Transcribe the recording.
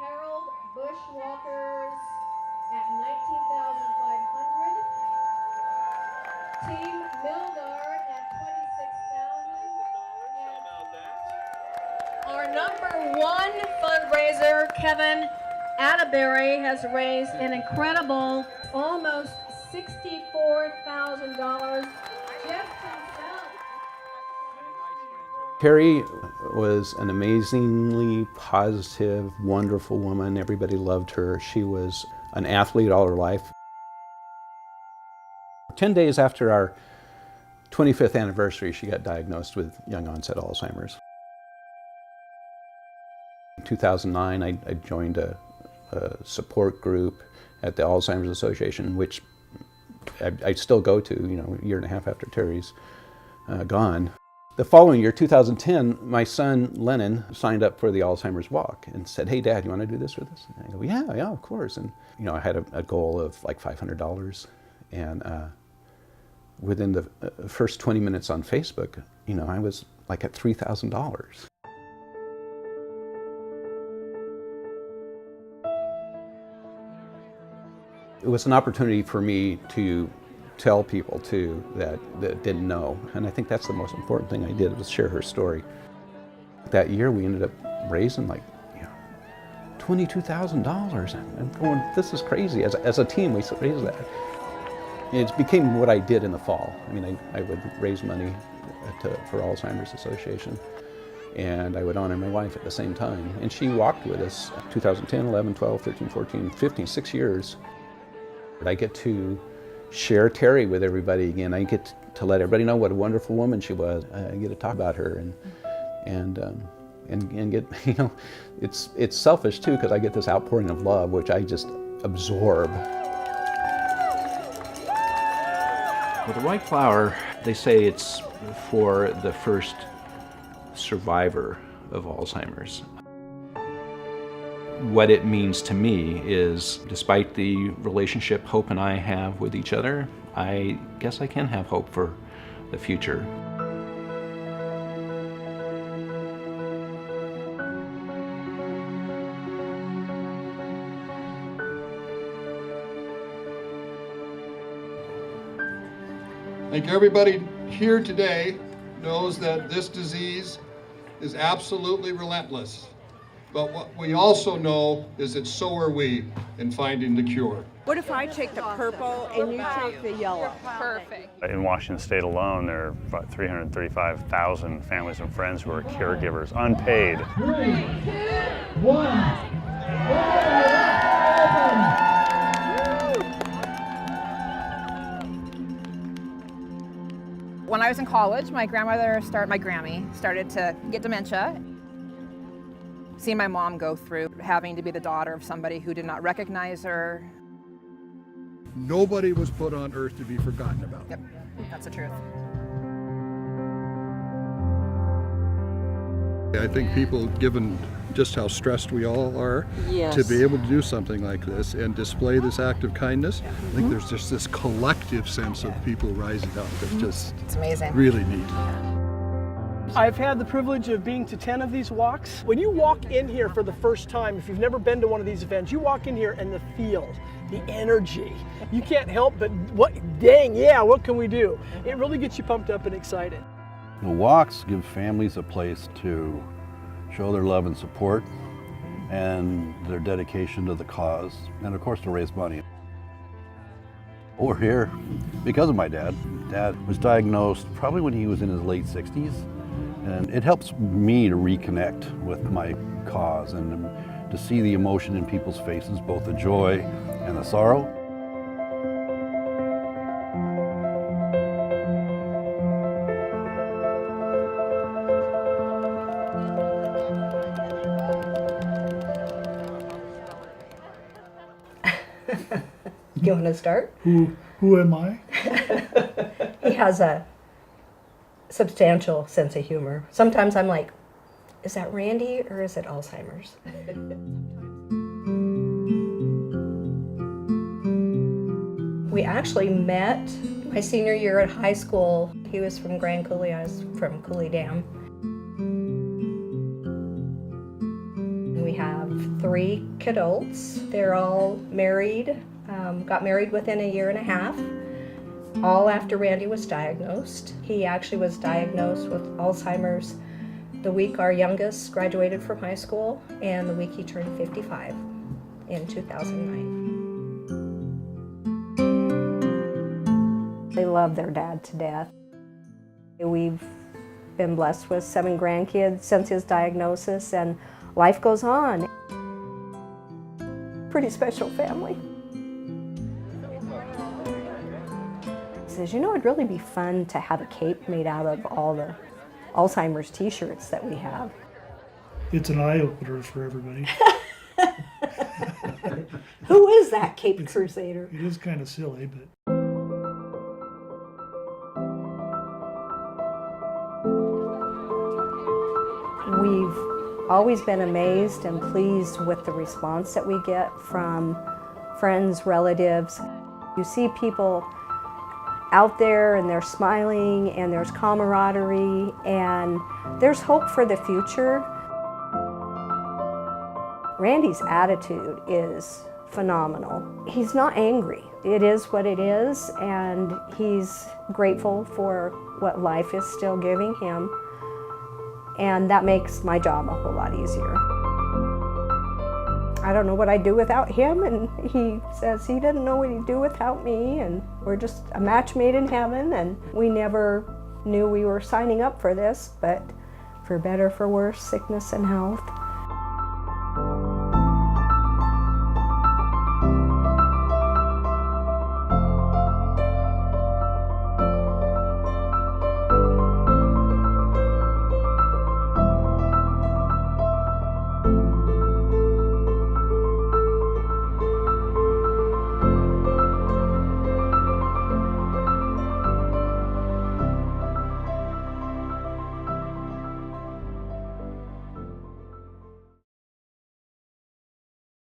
Harold Bushwalkers at $19,500. Team Milgard at $26,000. Our number one fundraiser, Kevin Atterbury, has raised an incredible almost $64,000. Jeff himself. Terry was an amazingly positive, wonderful woman. Everybody loved her. She was an athlete all her life. 10 days after our 25th anniversary, she got diagnosed with young onset Alzheimer's. In 2009, I joined a support group at the Alzheimer's Association, which I still go to, a year and a half after Terry's gone. The following year, 2010, my son Lennon signed up for the Alzheimer's Walk and said, "Hey, Dad, you want to do this with us?" And I go, yeah, of course. And I had a goal of like $500, and within the first 20 minutes on Facebook, I was like at $3,000. It was an opportunity for me to tell people too that didn't know, and I think that's the most important thing I did, was share her story. That year we ended up raising like $22,000. I'm going, this is crazy. As a team, we raised that. It became what I did in the fall. I would raise money for Alzheimer's Association, and I would honor my wife at the same time. And she walked with us 2010, 11, 12, 13, 14, 15, 6 years. I get to share Terry with everybody again. I get to let everybody know what a wonderful woman she was. I get to talk about her and get, it's selfish too, because I get this outpouring of love, which I just absorb. Well, the white flower, they say it's for the first survivor of Alzheimer's. What it means to me is, despite the relationship Hope and I have with each other, I guess I can have hope for the future. I think everybody here today knows that this disease is absolutely relentless. But what we also know is that so are we in finding the cure. What if I take the purple and you take the yellow? Perfect. In Washington State alone, there are about 335,000 families and friends who are caregivers, unpaid. 3, 2, 1. When I was in college, my Grammy started to get dementia. Seeing my mom go through having to be the daughter of somebody who did not recognize her. Nobody was put on earth to be forgotten about. Yep, that's the truth. I think people, given just how stressed we all are, Yes. to be able to do something like this and display this act of kindness, I think there's just this collective sense of people rising up that's just It's amazing. really neat. I've had the privilege of being to 10 of these walks. When you walk in here for the first time, if you've never been to one of these events, you walk in here and the feel, the energy, you can't help but, what can we do? It really gets you pumped up and excited. The walks give families a place to show their love and support and their dedication to the cause, and of course to raise money. We're here because of my dad. Dad was diagnosed probably when he was in his late 60s, and it helps me to reconnect with my cause and to see the emotion in people's faces, both the joy and the sorrow. You want to start? Who am I? He has a substantial sense of humor. Sometimes I'm like, is that Randy or is it Alzheimer's? We actually met my senior year at high school. He was from Grand Coulee, I was from Coulee Dam. We have 3 kidults. They're all married, got married within a year and a half, all after Randy was diagnosed. He actually was diagnosed with Alzheimer's the week our youngest graduated from high school and the week he turned 55 in 2009. They love their dad to death. We've been blessed with 7 grandkids since his diagnosis, and life goes on. Pretty special family. He says, you know, it'd really be fun to have a cape made out of all the Alzheimer's t-shirts that we have. It's an eye-opener for everybody. Who is that Cape Crusader? It is kind of silly, but we've always been amazed and pleased with the response that we get from friends, relatives. You see people out there and they're smiling and there's camaraderie and there's hope for the future. Randy's attitude is phenomenal. He's not angry. It is what it is, and he's grateful for what life is still giving him. And that makes my job a whole lot easier. I don't know what I'd do without him, and he says he didn't know what he'd do without me, and we're just a match made in heaven, and we never knew we were signing up for this, but for better, for worse, sickness and health.